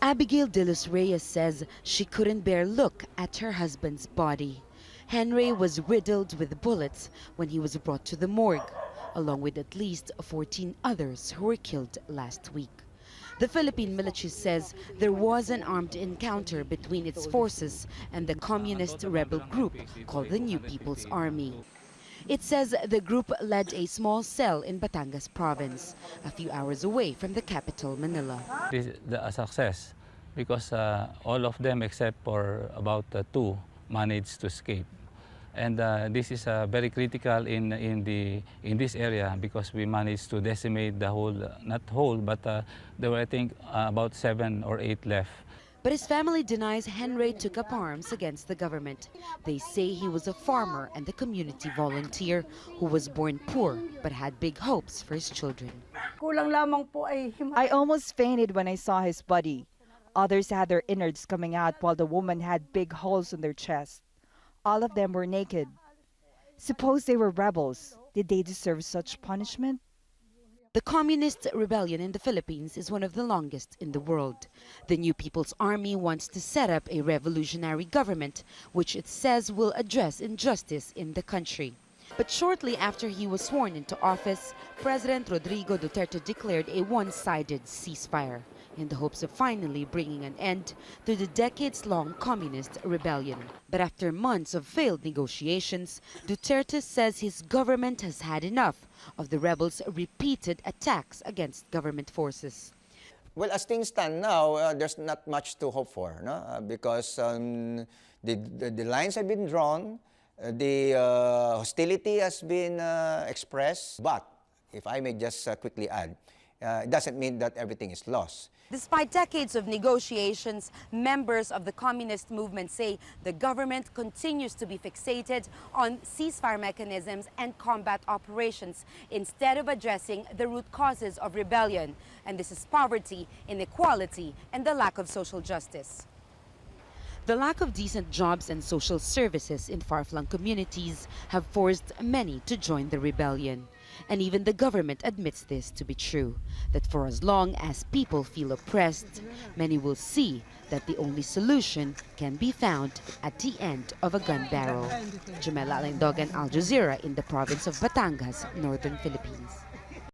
Abigail de los Reyes says she couldn't bear look at her husband's body. Henry was riddled with bullets when he was brought to the morgue, along with at least 14 others who were killed last week. The Philippine military says there was an armed encounter between its forces and the communist rebel group called the New People's Army. It says the group led a small cell in Batangas province, a few hours away from the capital, Manila. This is a success because all of them except for about two managed to escape. And this is very critical in this area because we managed to decimate the whole, not whole, but there were I think about 7 or 8 left. But his family denies Henry took up arms against the government. They say he was a farmer and a community volunteer who was born poor but had big hopes for his children. I almost fainted when I saw his body. Others had their innards coming out while the woman had big holes in their chest. All of them were naked. Suppose they were rebels. Did they deserve such punishment? The communist rebellion in the Philippines is one of the longest in the world. The New People's Army wants to set up a revolutionary government, which it says will address injustice in the country. But shortly after he was sworn into office, President Rodrigo Duterte declared a one-sided ceasefire in the hopes of finally bringing an end to the decades-long communist rebellion. But after months of failed negotiations, Duterte says his government has had enough of the rebels' repeated attacks against government forces. Well, as things stand now, there's not much to hope for, no? Because the lines have been drawn, the hostility has been expressed. But if I may just quickly add, it doesn't mean that everything is lost. Despite decades of negotiations, members of the communist movement say the government continues to be fixated on ceasefire mechanisms and combat operations instead of addressing the root causes of rebellion. And this is poverty, inequality, and the lack of social justice. The lack of decent jobs and social services in far-flung communities have forced many to join the rebellion. And even the government admits this to be true, that for as long as people feel oppressed, many will see that the only solution can be found at the end of a gun barrel. Jamela Alindogan, Al Jazeera in the province of Batangas, Northern Philippines.